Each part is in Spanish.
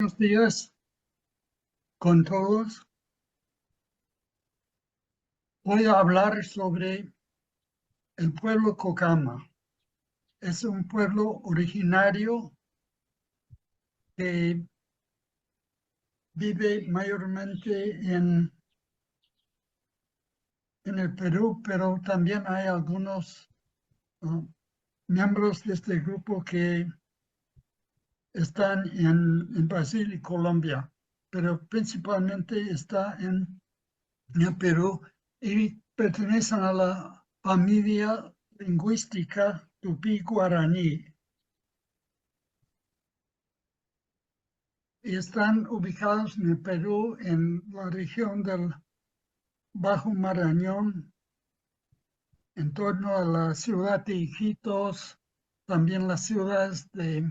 Buenos días con todos. Voy a hablar sobre el pueblo Cocama. Es un pueblo originario que vive mayormente en el Perú, pero también hay algunos miembros de este grupo que están en Brasil y Colombia, pero principalmente está en el Perú y pertenecen a la familia lingüística tupí-guaraní. Y están ubicados en el Perú, en la región del Bajo Marañón, en torno a la ciudad de Iquitos, también las ciudades de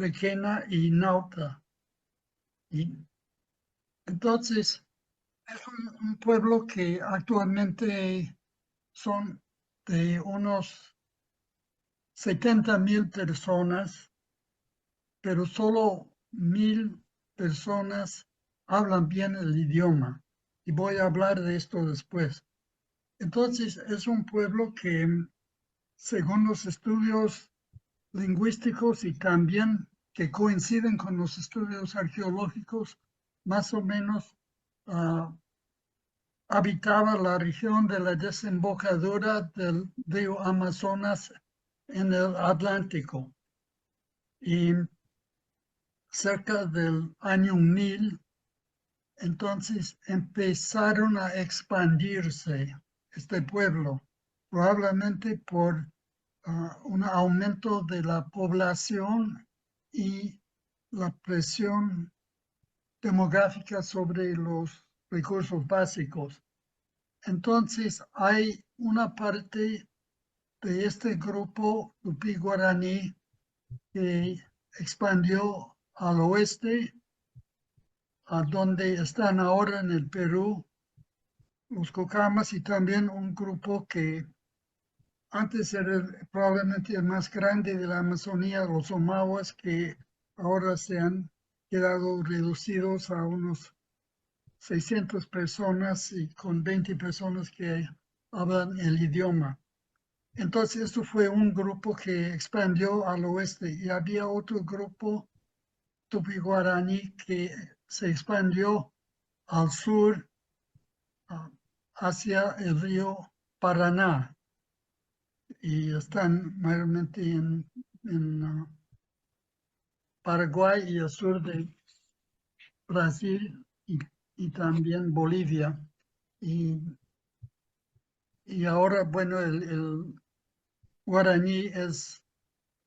Requena y Nauta. Y entonces, es un pueblo que actualmente son de unos 70,000 personas, pero solo 1,000 personas hablan bien el idioma. Y voy a hablar de esto después. Entonces, es un pueblo que, según los estudios lingüísticos y también que coinciden con los estudios arqueológicos, más o menos habitaba la región de la desembocadura del río Amazonas en el Atlántico. Y cerca del año 1000, entonces empezaron a expandirse este pueblo, probablemente por un aumento de la población y la presión demográfica sobre los recursos básicos. Entonces hay una parte de este grupo tupí-guaraní que expandió al oeste, a donde están ahora en el Perú los Cocamas, y también un grupo que antes era probablemente el más grande de la Amazonía, los Omaguas, que ahora se han quedado reducidos a unos 600 personas y con 20 personas que hablan el idioma. Entonces, esto fue un grupo que expandió al oeste, y había otro grupo tupi-guaraní que se expandió al sur hacia el río Paraná, y están mayormente en Paraguay y el sur de Brasil y también Bolivia. Y ahora, bueno, el guaraní es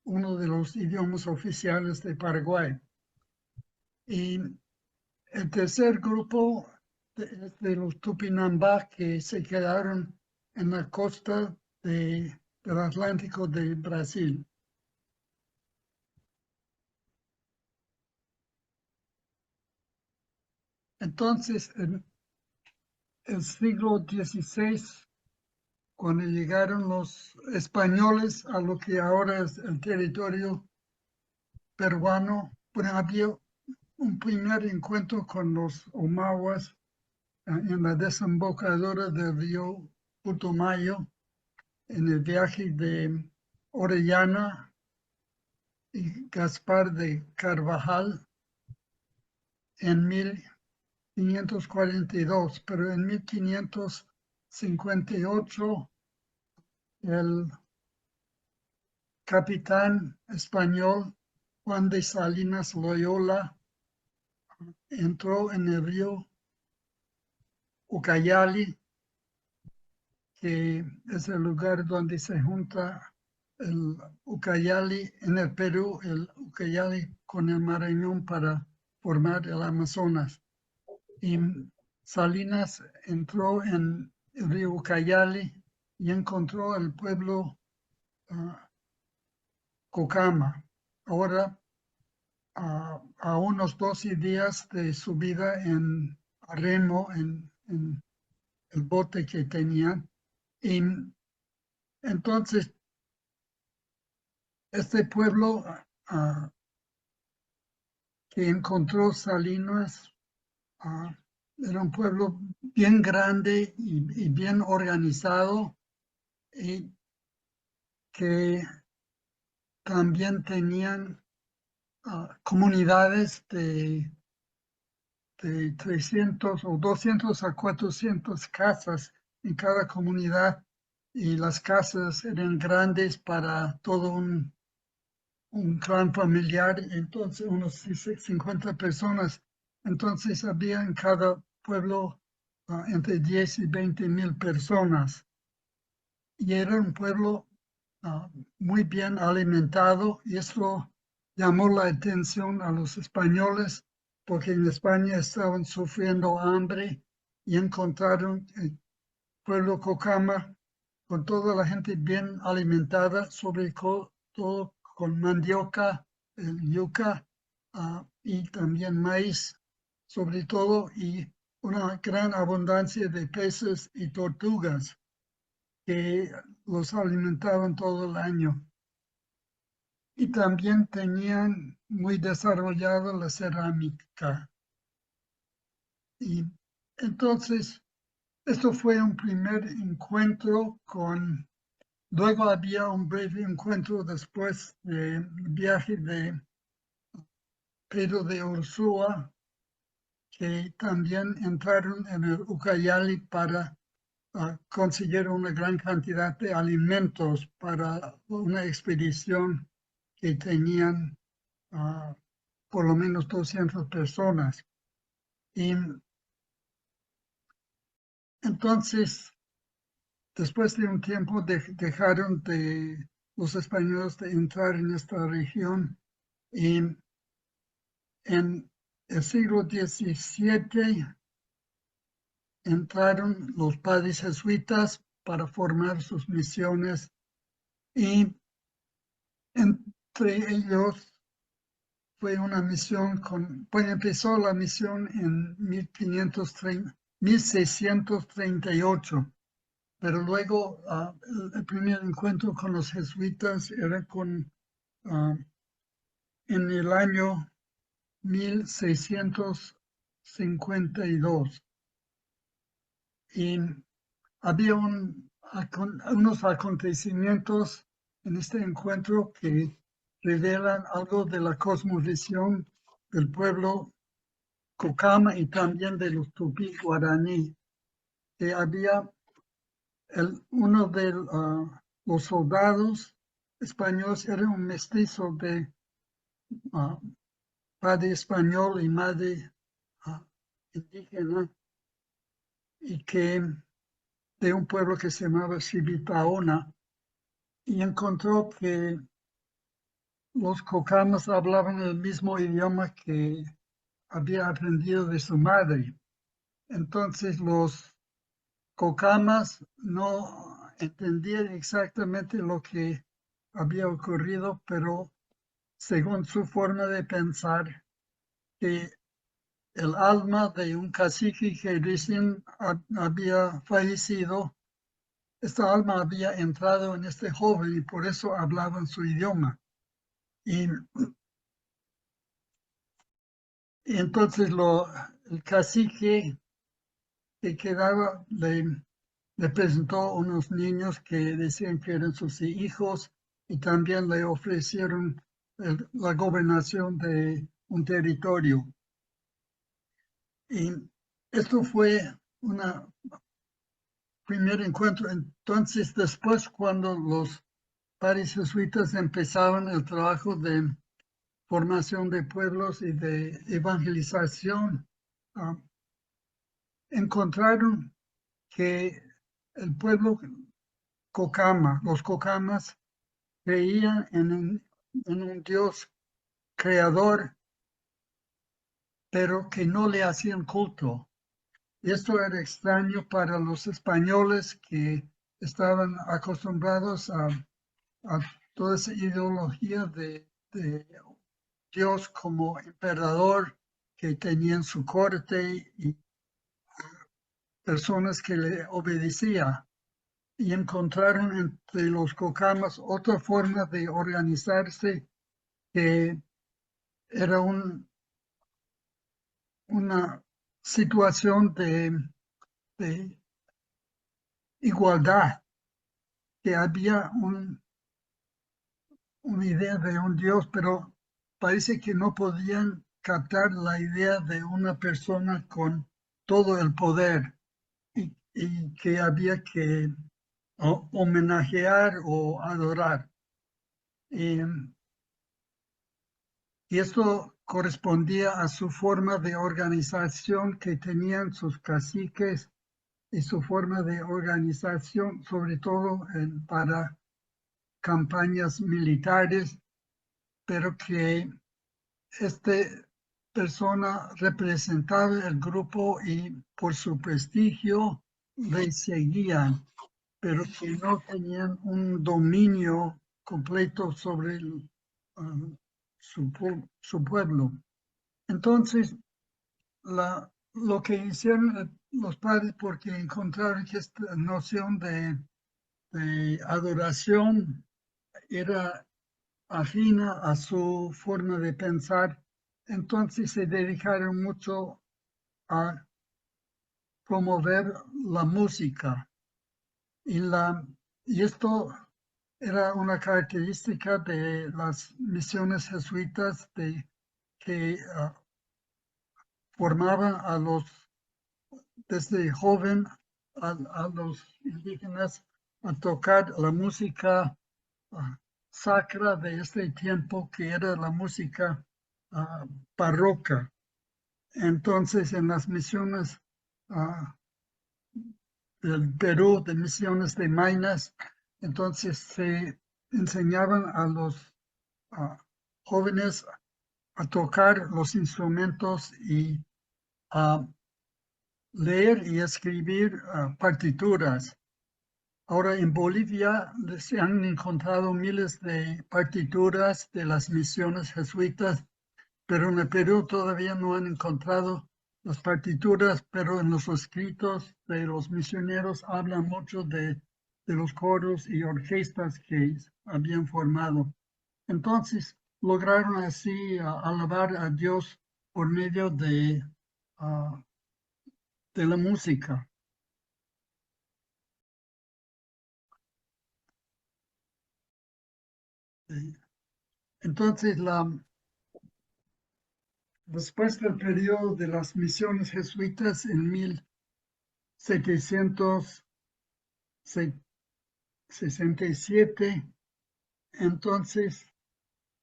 uno de los idiomas oficiales de Paraguay. Y el tercer grupo de los Tupinambá, que se quedaron en la costa del Atlántico de Brasil. Entonces, en el siglo XVI, cuando llegaron los españoles a lo que ahora es el territorio peruano, bueno, había un primer encuentro con los Omaguas en la desembocadura del río Putumayo, en el viaje de Orellana y Gaspar de Carvajal en 1542, pero en 1558 el capitán español Juan de Salinas Loyola entró en el río Ucayali, que es el lugar donde se junta el Ucayali en el Perú, el Ucayali con el Marañón para formar el Amazonas. Y Salinas entró en el río Ucayali y encontró el pueblo Cocama. Ahora, a unos 12 días de subida en remo, en el bote que tenían. Y entonces, este pueblo que encontró Salinas. Era un pueblo bien grande y bien organizado, y que también tenían comunidades de 300 o 200 a 400 casas en cada comunidad, y las casas eran grandes para todo un clan familiar, entonces unos 50 personas. Entonces había en cada pueblo entre 10 y 20 mil personas. Y era un pueblo muy bien alimentado, y eso llamó la atención a los españoles, porque en España estaban sufriendo hambre y encontraron el pueblo Cocama con toda la gente bien alimentada, sobre todo con mandioca, yuca y también maíz, sobre todo, y una gran abundancia de peces y tortugas que los alimentaban todo el año. Y también tenían muy desarrollada la cerámica. Y entonces, esto fue un primer encuentro con. Luego había un breve encuentro después del viaje de Pedro de Ursúa, que también entraron en el Ucayali para conseguir una gran cantidad de alimentos para una expedición que tenían por lo menos 200 personas. Y entonces, después de un tiempo, dejaron de los españoles de entrar en esta región, y en el siglo XVII entraron los padres jesuitas para formar sus misiones, y entre ellos fue una misión pues empezó la misión en 1638, pero luego el primer encuentro con los jesuitas era en el año 1652. Y había unos acontecimientos en este encuentro que revelan algo de la cosmovisión del pueblo Cocama y también de los tupí guaraní, que había uno de los soldados españoles, era un mestizo de padre español y madre indígena, y que de un pueblo que se llamaba Sibitaona, y encontró que los cocamas hablaban el mismo idioma que había aprendido de su madre. Entonces los cocamas no entendían exactamente lo que había ocurrido, pero según su forma de pensar, que el alma de un cacique que recién había fallecido, esta alma había entrado en este joven y por eso hablaban su idioma. Y entonces el cacique que quedaba le presentó unos niños que decían que eran sus hijos, y también le ofrecieron la gobernación de un territorio. Y esto fue un primer encuentro. Entonces, después, cuando los padres jesuitas empezaban el trabajo de formación de pueblos y de evangelización, encontraron que el pueblo Cocama, los Cocamas, creían en un Dios creador, pero que no le hacían culto. Y esto era extraño para los españoles, que estaban acostumbrados a toda esa ideología de Dios como emperador, que tenían su corte y personas que le obedecían. Y encontraron entre los cocamas otra forma de organizarse, que era un una situación de igualdad, que había una idea de un Dios, pero parece que no podían captar la idea de una persona con todo el poder y que había que homenajear o adorar. Y esto correspondía a su forma de organización que tenían sus caciques y su forma de organización, sobre todo para campañas militares, pero que esta persona representaba el grupo y por su prestigio le seguían, pero que no tenían un dominio completo sobre su pueblo. Entonces, lo que hicieron los padres, porque encontraron que esta noción de adoración era afina a su forma de pensar, entonces se dedicaron mucho a promover la música. Y esto era una característica de las misiones jesuitas que formaban desde joven a los indígenas a tocar la música sacra de este tiempo, que era la música barroca. Entonces, en las misiones del Perú, de misiones de Maynas, entonces se enseñaban a los jóvenes a tocar los instrumentos y a leer y escribir partituras. Ahora en Bolivia se han encontrado miles de partituras de las misiones jesuitas, pero en el Perú todavía no han encontrado las partituras, pero en los escritos de los misioneros hablan mucho de los coros y orquestas que habían formado. Entonces lograron así alabar a Dios por medio de la música. Entonces, después del periodo de las misiones jesuitas en 1767, entonces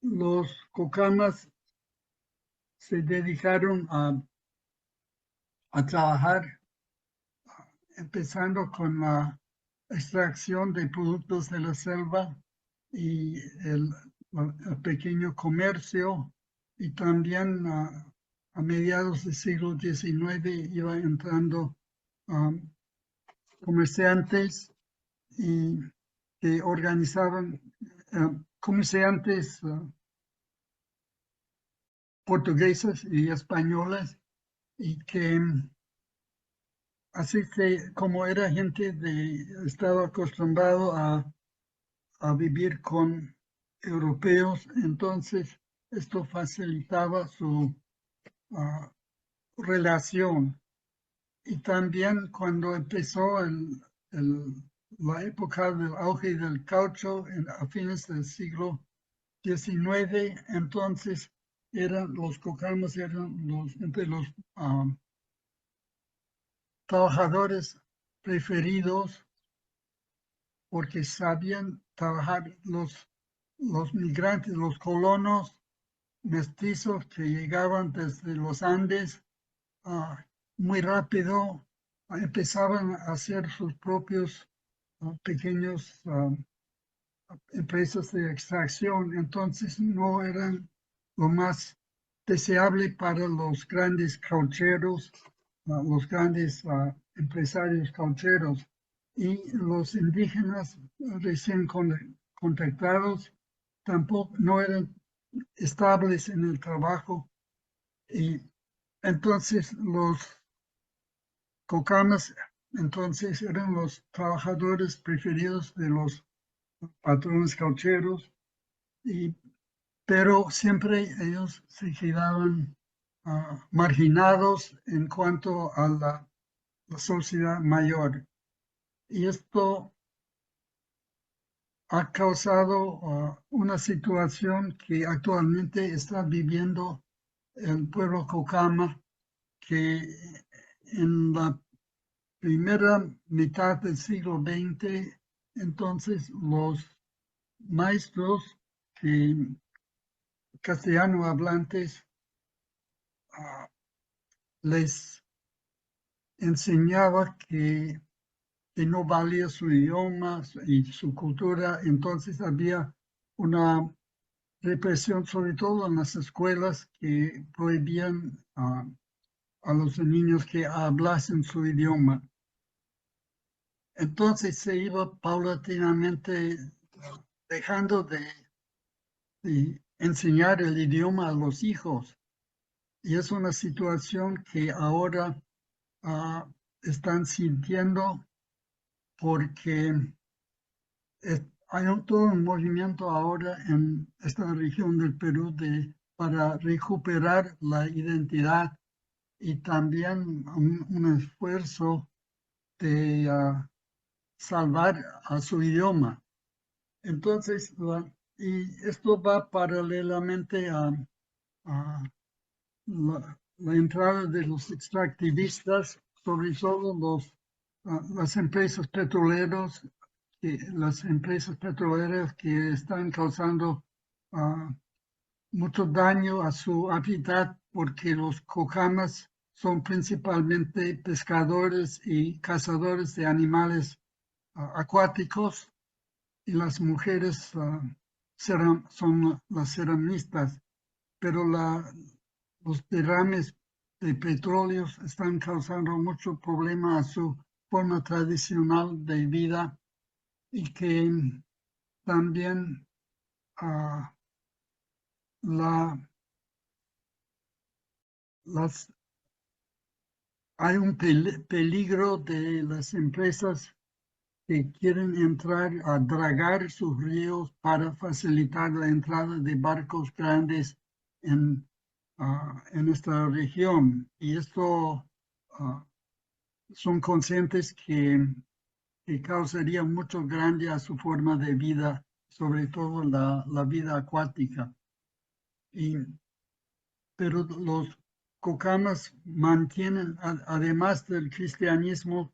los cocamas se dedicaron a trabajar, empezando con la extracción de productos de la selva y el pequeño comercio, y también a mediados del siglo XIX iba entrando comerciantes y que organizaban comerciantes portugueses y españoles, y que así que como era gente estaba acostumbrado a vivir con europeos, entonces esto facilitaba su relación. Y también cuando empezó la época del auge del caucho a fines del siglo XIX, entonces los cocamas eran entre los trabajadores preferidos, porque sabían trabajar los migrantes, los colonos mestizos que llegaban desde los Andes muy rápido, empezaban a hacer sus propios pequeños empresas de extracción, entonces no eran lo más deseable para los grandes caucheros, los grandes empresarios caucheros, y los indígenas recién contactados tampoco no eran estables en el trabajo, y entonces los cocamas entonces eran los trabajadores preferidos de los patrones caucheros, pero siempre ellos se quedaban marginados en cuanto a la sociedad mayor. Y esto ha causado una situación que actualmente está viviendo el pueblo Cocama, que en la primera mitad del siglo XX, entonces los maestros castellano hablantes les enseñaba que no valía su idioma y su cultura, entonces había una represión, sobre todo en las escuelas, que prohibían a los niños que hablasen su idioma. Entonces se iba paulatinamente dejando de enseñar el idioma a los hijos. Y es una situación que ahora están sintiendo porque hay todo un movimiento ahora en esta región del Perú para recuperar la identidad y también un esfuerzo de salvar a su idioma. Entonces, y esto va paralelamente a la entrada de los extractivistas, sobre todo las empresas petroleras, las empresas petroleras que están causando mucho daño a su hábitat porque los cocamas son principalmente pescadores y cazadores de animales acuáticos y las mujeres son las ceramistas, pero los derrames de petróleos están causando mucho problema a su forma tradicional de vida y que también hay un peligro de las empresas que quieren entrar a dragar sus ríos para facilitar la entrada de barcos grandes en esta región. Y esto son conscientes que causaría mucho grande a su forma de vida, sobre todo la vida acuática. Pero los cocamas mantienen, además del cristianismo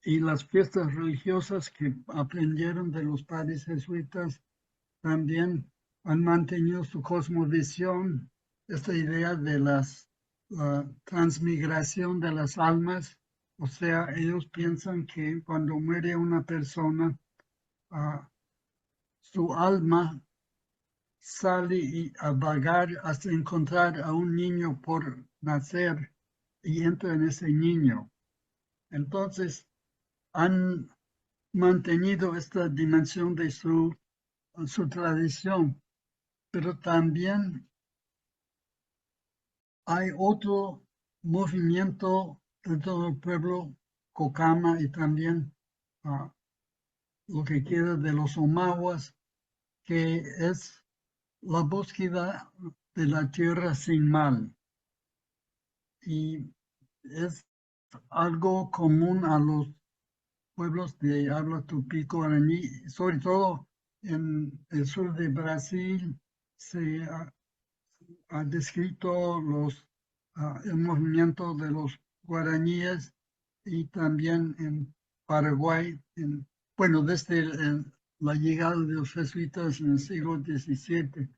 y las fiestas religiosas que aprendieron de los padres jesuitas, también han mantenido su cosmovisión, esta idea de la transmigración de las almas. O sea, ellos piensan que cuando muere una persona, su alma sale a vagar hasta encontrar a un niño por nacer y entra en ese niño. Entonces, han mantenido esta dimensión de su tradición, pero también hay otro movimiento dentro del pueblo Cocama y también lo que queda de los Omaguas, que es la búsqueda de la tierra sin mal. Y es algo común a los pueblos de habla tupí-guaraní, sobre todo en el sur de Brasil. Se ha descrito el movimiento de los guaraníes y también en Paraguay, bueno, desde la llegada de los jesuitas en el siglo XVII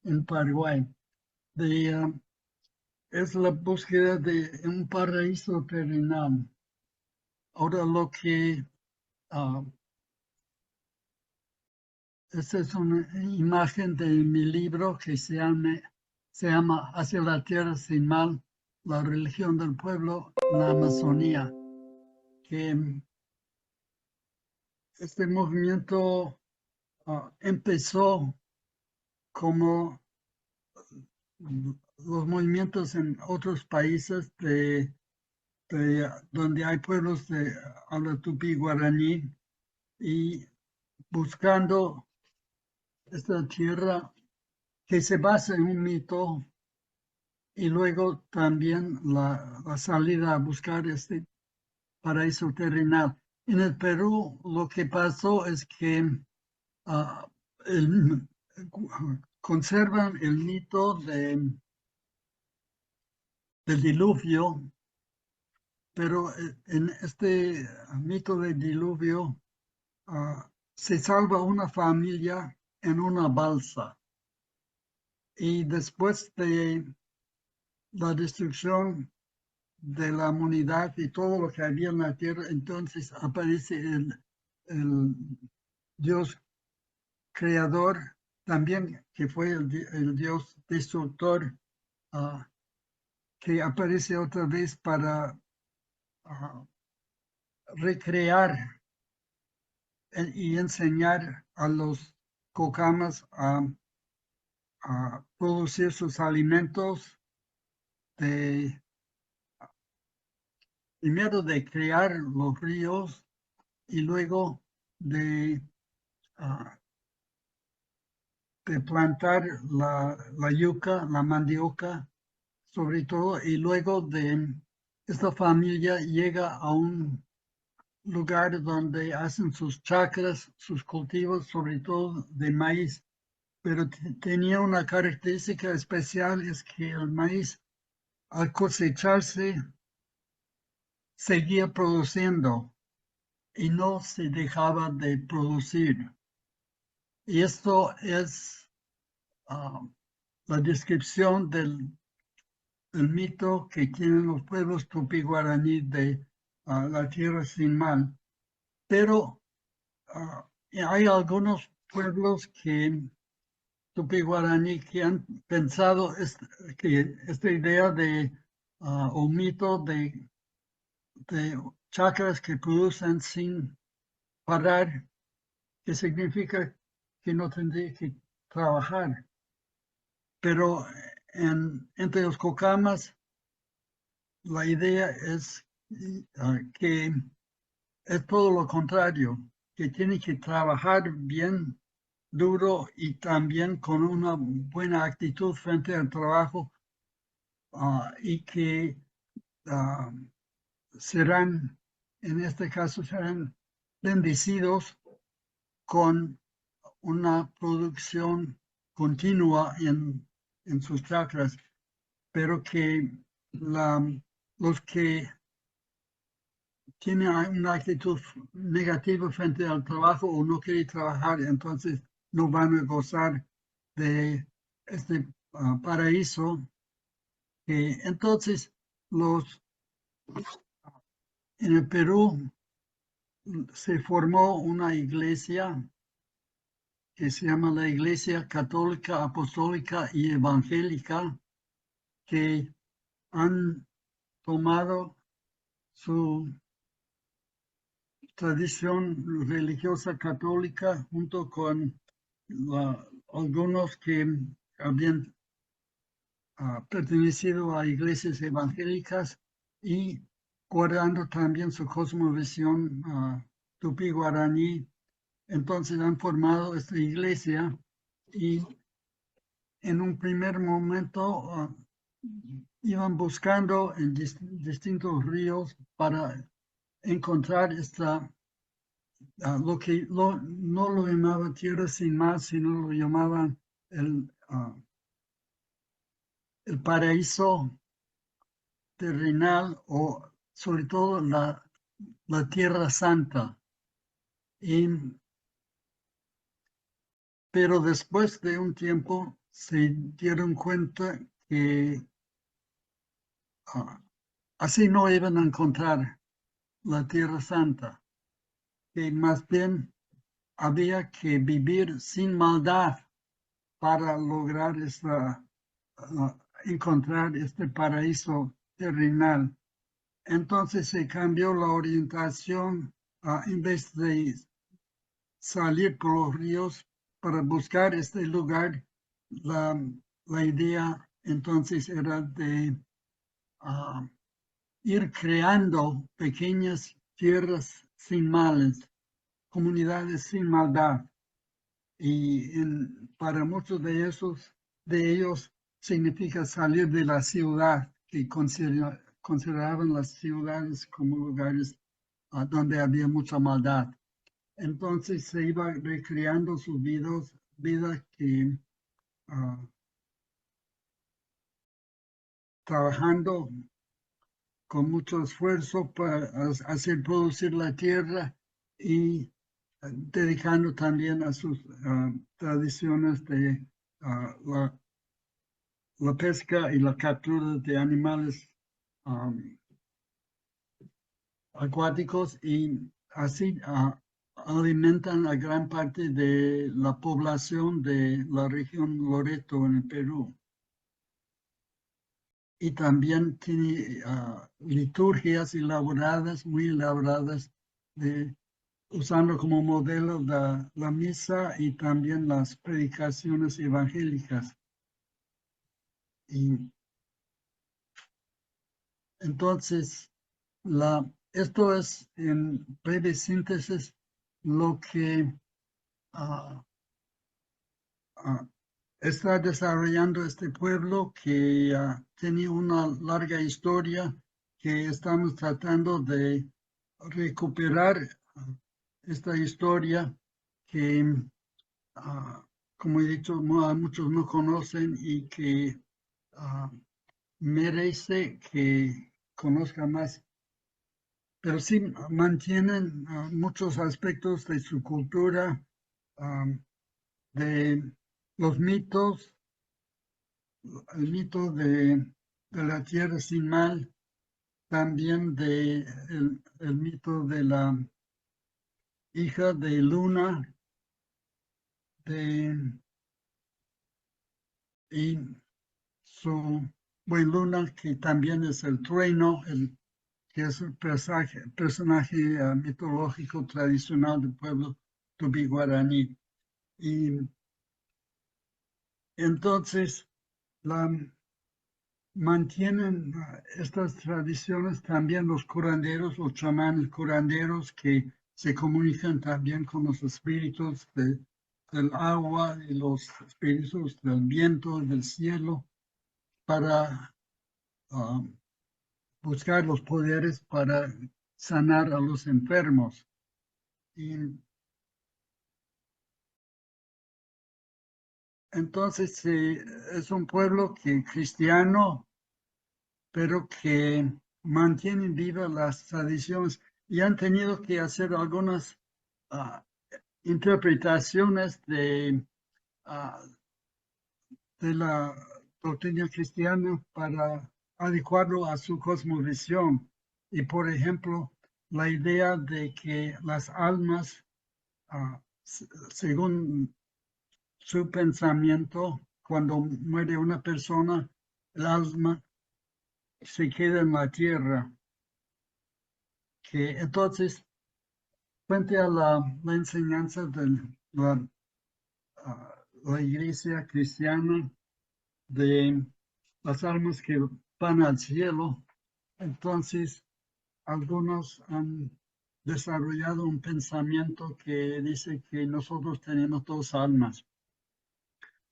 en Paraguay. Es la búsqueda de un paraíso terrenal. Ahora lo que esta es una imagen de mi libro que se llama Hacia la tierra sin mal, la religión del pueblo en la Amazonía, que este movimiento empezó como los movimientos en otros países donde hay pueblos de habla tupí guaraní y buscando esta tierra que se basa en un mito y luego también la salida a buscar este paraíso terrenal. En el Perú lo que pasó es que ah, el- conservan el mito del diluvio, pero en este mito del diluvio se salva una familia en una balsa y después de la destrucción de la humanidad y todo lo que había en la tierra, entonces aparece el Dios creador, también que fue el Dios destructor, que aparece otra vez para recrear y enseñar a los cocamas a producir sus alimentos, primero de crear los ríos y luego de, uh, de plantar la yuca, la mandioca, sobre todo, y luego de esta familia llega a un lugar donde hacen sus chacras, sus cultivos, sobre todo de maíz, pero tenía una característica especial, es que el maíz al cosecharse seguía produciendo y no se dejaba de producir. Y esto es la descripción del mito que tienen los pueblos tupi-guaraní de la tierra sin mal. Pero hay algunos pueblos que tupi-guaraní que han pensado que esta idea de o mito de chakras que producen sin parar, que significa que no tendría que trabajar. Pero entre los cocamas, la idea es que es todo lo contrario, que tiene que trabajar bien duro y también con una buena actitud frente al trabajo y que serán, en este caso, serán bendecidos con una producción continua en sus chakras, pero que los que tienen una actitud negativa frente al trabajo o no quieren trabajar, entonces no van a gozar de este paraíso. Entonces, en el Perú se formó una iglesia que se llama la Iglesia Católica, Apostólica y Evangélica, que han tomado su tradición religiosa católica junto con algunos que habían pertenecido a iglesias evangélicas y guardando también su cosmovisión tupi-guaraní. Entonces han formado esta iglesia y en un primer momento iban buscando en distintos ríos para encontrar lo que no lo llamaban tierra sin mar, sino lo llamaban el paraíso terrenal o sobre todo la tierra santa. Pero después de un tiempo se dieron cuenta que así no iban a encontrar la tierra santa, que más bien había que vivir sin maldad para lograr encontrar este paraíso terrenal. Entonces se cambió la orientación en vez de salir por los ríos para buscar este lugar. La idea entonces era de ir creando pequeñas tierras sin males, comunidades sin maldad. Y para muchos de ellos significa salir de la ciudad, que consideraban las ciudades como lugares donde había mucha maldad. Entonces se iba recreando sus vida que trabajando con mucho esfuerzo para hacer producir la tierra y dedicando también a sus tradiciones de la pesca y la captura de animales acuáticos y así alimentan a gran parte de la población de la región Loreto en el Perú. Y también tiene liturgias elaboradas, muy elaboradas, usando como modelo la misa y también las predicaciones evangélicas. Y entonces, esto es en breve síntesis lo que está desarrollando este pueblo que tiene una larga historia que estamos tratando de recuperar esta historia que, como he dicho, muchos no conocen y que merece que conozca más, pero sí mantienen muchos aspectos de su cultura, de los mitos, el mito de la tierra sin mal, también de el mito de la hija de Luna, y su buen Luna, que también es el trueno, que es un personaje mitológico tradicional del pueblo tupi-guaraní. Y entonces mantienen estas tradiciones también los curanderos, los chamanes curanderos que se comunican también con los espíritus del agua y los espíritus del viento, del cielo, para buscar los poderes para sanar a los enfermos. Y entonces es un pueblo cristiano, pero que mantienen vivas las tradiciones y han tenido que hacer algunas interpretaciones de la doctrina cristiana para adecuarlo a su cosmovisión. Y por ejemplo, la idea de que las almas, según su pensamiento, cuando muere una persona, el alma se queda en la tierra. Que entonces, frente a la enseñanza de la iglesia cristiana de las almas que van al cielo, entonces algunos han desarrollado un pensamiento que dice que nosotros tenemos dos almas.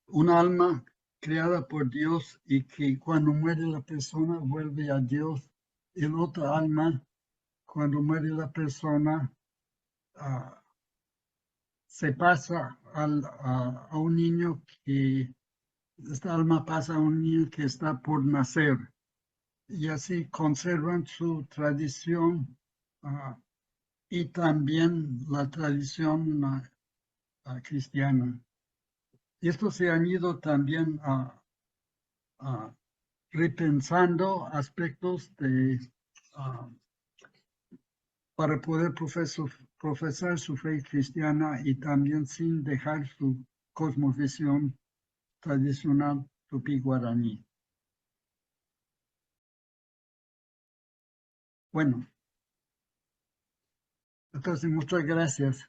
Un alma creada por Dios y que cuando muere la persona vuelve a Dios. Y el otro alma, cuando muere la persona, se pasa a un niño que, esta alma pasa a un niño que está por nacer. Y así conservan su tradición y también la tradición cristiana. Y esto se han ido también repensando aspectos para poder profesar su fe cristiana y también sin dejar su cosmovisión tradicional tupi-guaraní. Bueno, entonces muchas gracias.